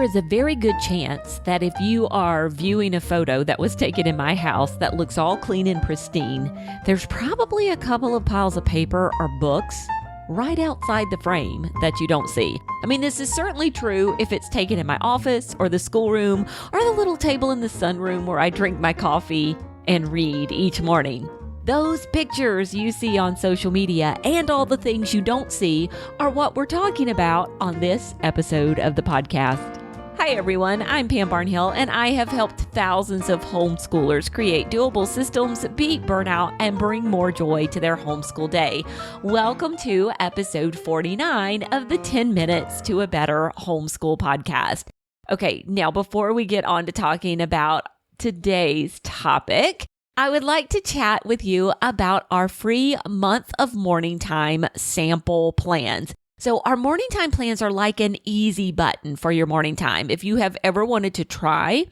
is a very good chance that if you are viewing a photo that was taken in my house that looks all clean and pristine, there's probably a couple of piles of paper or books right outside the frame that you don't see. I mean, this is certainly true if it's taken in my office or the schoolroom or the little table in the sunroom where I drink my coffee and read each morning. Those pictures you see on social media and all the things you don't see are what we're talking about on this episode of the podcast. Hi everyone, I'm Pam Barnhill, and I have helped thousands of homeschoolers create doable systems, beat burnout, and bring more joy to their homeschool day. Welcome to episode 49 of the 10 Minutes to a Better Homeschool podcast. Okay, now before we get on to talking about today's topic, I would like to chat with you about our free month of morning time sample plans. So our morning time plans are like an easy button for your morning time. If you have ever wanted to try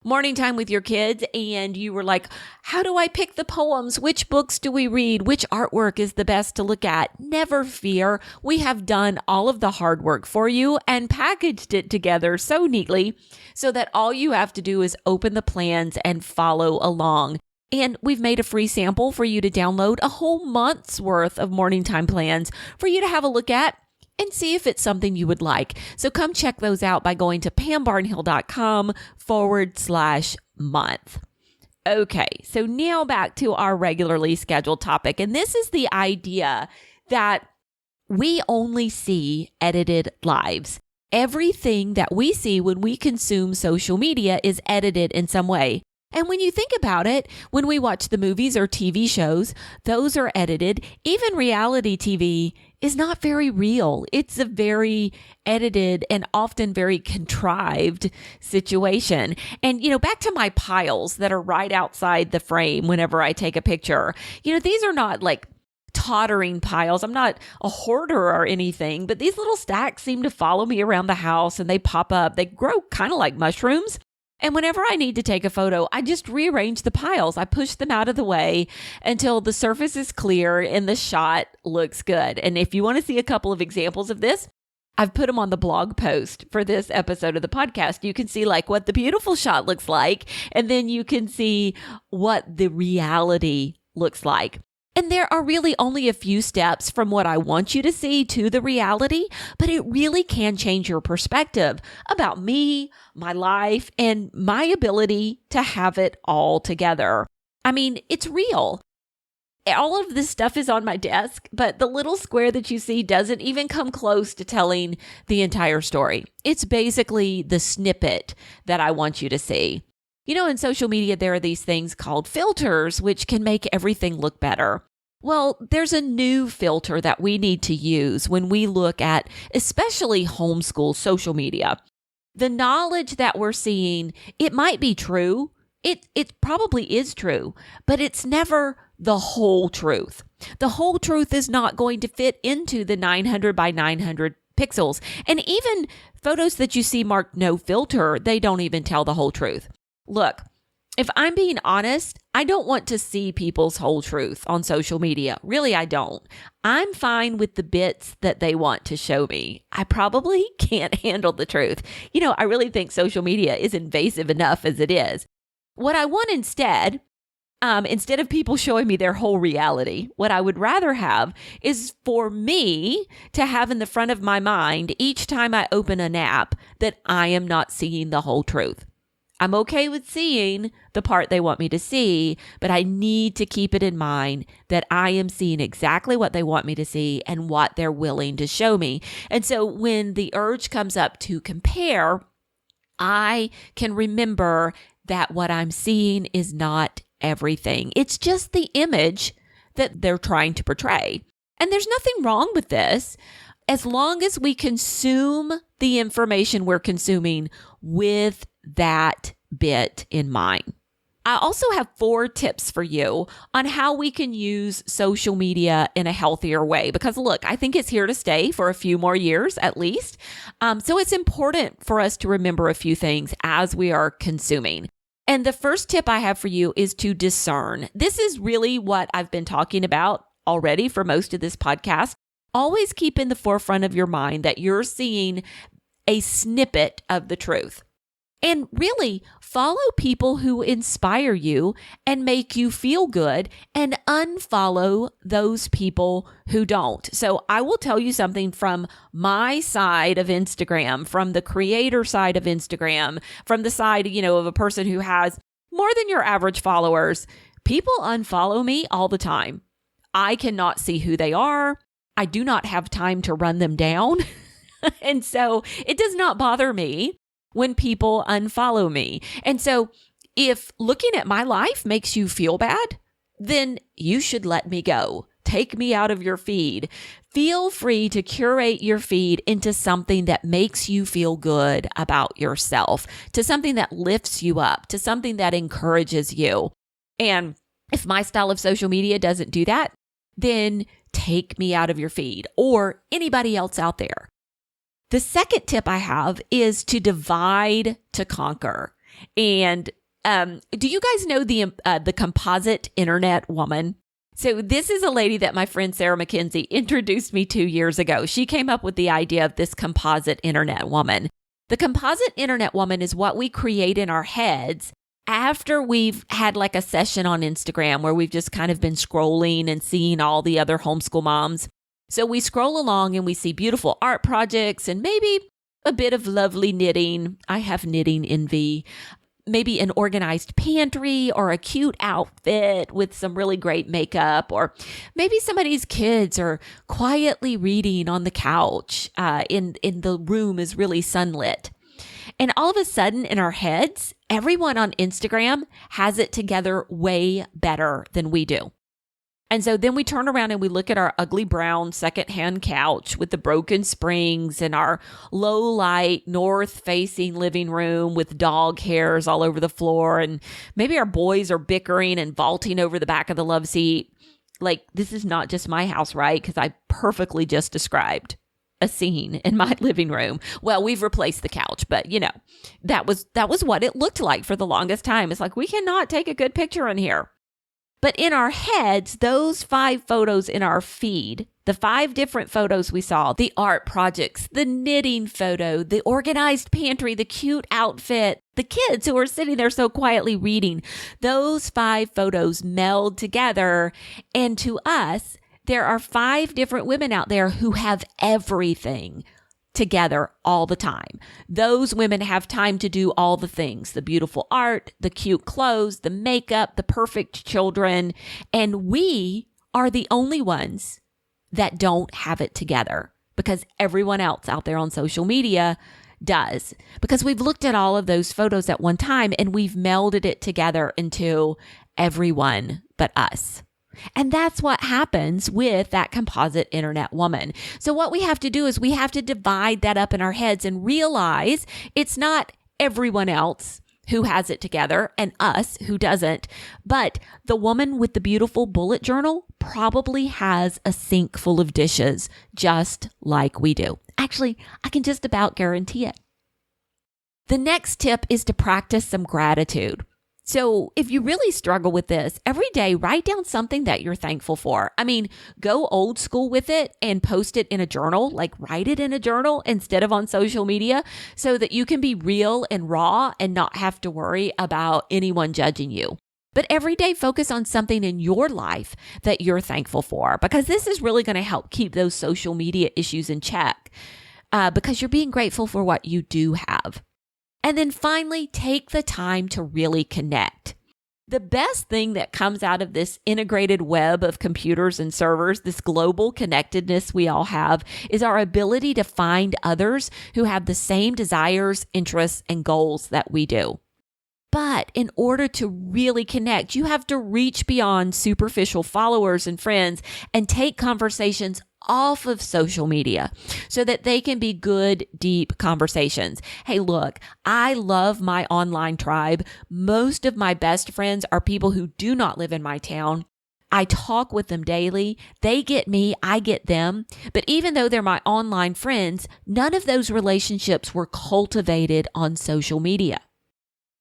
morning time with your kids and you were like, how do I pick the poems? Which books do we read? Which artwork is the best to look at? Never fear. We have done all of the hard work for you and packaged it together so neatly so that all you have to do is open the plans and follow along. And we've made a free sample for you to download, a whole month's worth of morning time plans for you to have a look at and see if it's something you would like. So come check those out by going to pambarnhill.com/month. Okay, so now back to our regularly scheduled topic. And this is the idea that we only see edited lives. Everything that we see when we consume social media is edited in some way. And when you think about it, when we watch the movies or TV shows, those are edited. Even reality TV is not very real. It's a very edited and often very contrived situation. And, back to my piles that are right outside the frame whenever I take a picture, these are not like tottering piles. I'm not a hoarder or anything, but these little stacks seem to follow me around the house and they pop up. They grow kind of like mushrooms. And whenever I need to take a photo, I just rearrange the piles. I push them out of the way until the surface is clear and the shot looks good. And if you want to see a couple of examples of this, I've put them on the blog post for this episode of the podcast. You can see like what the beautiful shot looks like, and then you can see what the reality looks like. And there are really only a few steps from what I want you to see to the reality, but it really can change your perspective about me, my life, and my ability to have it all together. I mean, it's real. All of this stuff is on my desk, but the little square that you see doesn't even come close to telling the entire story. It's basically the snippet that I want you to see. In social media, there are these things called filters, which can make everything look better. Well, there's a new filter that we need to use when we look at especially homeschool social media. The knowledge that we're seeing, it might be true. It probably is true, but it's never the whole truth. The whole truth is not going to fit into the 900 by 900 pixels. And even photos that you see marked no filter, they don't even tell the whole truth. Look, if I'm being honest, I don't want to see people's whole truth on social media. Really, I don't. I'm fine with the bits that they want to show me. I probably can't handle the truth. I really think social media is invasive enough as it is. What I want instead of people showing me their whole reality, what I would rather have is for me to have in the front of my mind each time I open an app that I am not seeing the whole truth. I'm okay with seeing the part they want me to see, but I need to keep it in mind that I am seeing exactly what they want me to see and what they're willing to show me. And so when the urge comes up to compare, I can remember that what I'm seeing is not everything. It's just the image that they're trying to portray. And there's nothing wrong with this as long as we consume the information we're consuming with that bit in mind. I also have 4 tips for you on how we can use social media in a healthier way. Because look, I think it's here to stay for a few more years at least. So it's important for us to remember a few things as we are consuming. And the first tip I have for you is to discern. This is really what I've been talking about already for most of this podcast. Always keep in the forefront of your mind that you're seeing a snippet of the truth. And really, follow people who inspire you and make you feel good, and unfollow those people who don't. So I will tell you something from my side of Instagram, from the creator side of Instagram, from the side, of a person who has more than your average followers. People unfollow me all the time. I cannot see who they are. I do not have time to run them down. And so it does not bother me when people unfollow me. And so if looking at my life makes you feel bad, then you should let me go. Take me out of your feed. Feel free to curate your feed into something that makes you feel good about yourself, to something that lifts you up, to something that encourages you. And if my style of social media doesn't do that, then take me out of your feed, or anybody else out there. The second tip I have is to divide to conquer. And do you guys know the composite internet woman? So this is a lady that my friend Sarah McKenzie introduced me 2 years ago. She came up with the idea of this composite internet woman. The composite internet woman is what we create in our heads after we've had like a session on Instagram where we've just kind of been scrolling and seeing all the other homeschool moms. So we scroll along and we see beautiful art projects and maybe a bit of lovely knitting. I have knitting envy. Maybe an organized pantry or a cute outfit with some really great makeup, or maybe somebody's kids are quietly reading on the couch in the room is really sunlit. And all of a sudden in our heads, everyone on Instagram has it together way better than we do. And so then we turn around and we look at our ugly brown secondhand couch with the broken springs and our low light north facing living room with dog hairs all over the floor. And maybe our boys are bickering and vaulting over the back of the love seat. Like, this is not just my house, right? Because I perfectly just described a scene in my living room. Well, we've replaced the couch, but that was what it looked like for the longest time. It's like, we cannot take a good picture in here. But in our heads, those 5 photos in our feed, the 5 different photos we saw, the art projects, the knitting photo, the organized pantry, the cute outfit, the kids who are sitting there so quietly reading, those 5 photos meld together. And to us, there are 5 different women out there who have everything together all the time. Those women have time to do all the things, the beautiful art, the cute clothes, the makeup, the perfect children. And we are the only ones that don't have it together, because everyone else out there on social media does. Because we've looked at all of those photos at one time and we've melded it together into everyone but us. And that's what happens with that composite internet woman. So what we have to do is we have to divide that up in our heads and realize it's not everyone else who has it together and us who doesn't, but the woman with the beautiful bullet journal probably has a sink full of dishes just like we do. Actually, I can just about guarantee it. The next tip is to practice some gratitude. So if you really struggle with this, every day write down something that you're thankful for. I mean, go old school with it and post it in a journal, like write it in a journal instead of on social media, so that you can be real and raw and not have to worry about anyone judging you. But every day focus on something in your life that you're thankful for, because this is really going to help keep those social media issues in check, because you're being grateful for what you do have. And then finally, take the time to really connect. The best thing that comes out of this integrated web of computers and servers, this global connectedness we all have, is our ability to find others who have the same desires, interests, and goals that we do. But in order to really connect, you have to reach beyond superficial followers and friends and take conversations off of social media so that they can be good, deep conversations. Hey, look, I love my online tribe. Most of my best friends are people who do not live in my town. I talk with them daily. They get me, I get them. But even though they're my online friends, none of those relationships were cultivated on social media.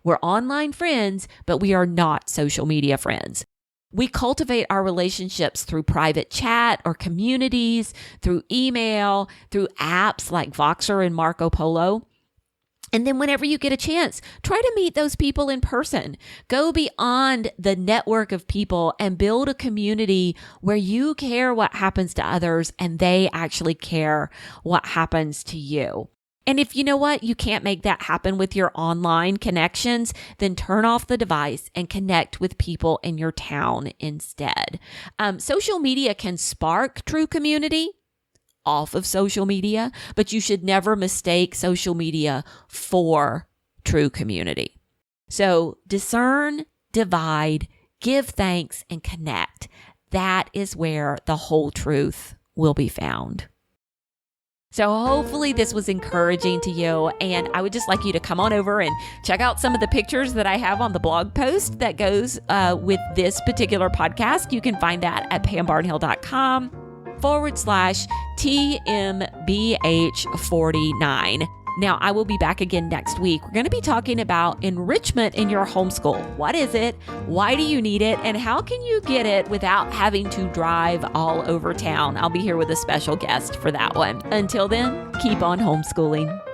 We're online friends, but we are not social media friends. We cultivate our relationships through private chat or communities, through email, through apps like Voxer and Marco Polo. And then whenever you get a chance, try to meet those people in person. Go beyond the network of people and build a community where you care what happens to others and they actually care what happens to you. And if you know what, you can't make that happen with your online connections, then turn off the device and connect with people in your town instead. Social media can spark true community off of social media, but you should never mistake social media for true community. So discern, divide, give thanks, and connect. That is where the whole truth will be found. So hopefully this was encouraging to you, and I would just like you to come on over and check out some of the pictures that I have on the blog post that goes with this particular podcast. You can find that at pambarnhill.com/TMBH49. Now, I will be back again next week. We're going to be talking about enrichment in your homeschool. What is it? Why do you need it? And how can you get it without having to drive all over town? I'll be here with a special guest for that one. Until then, keep on homeschooling.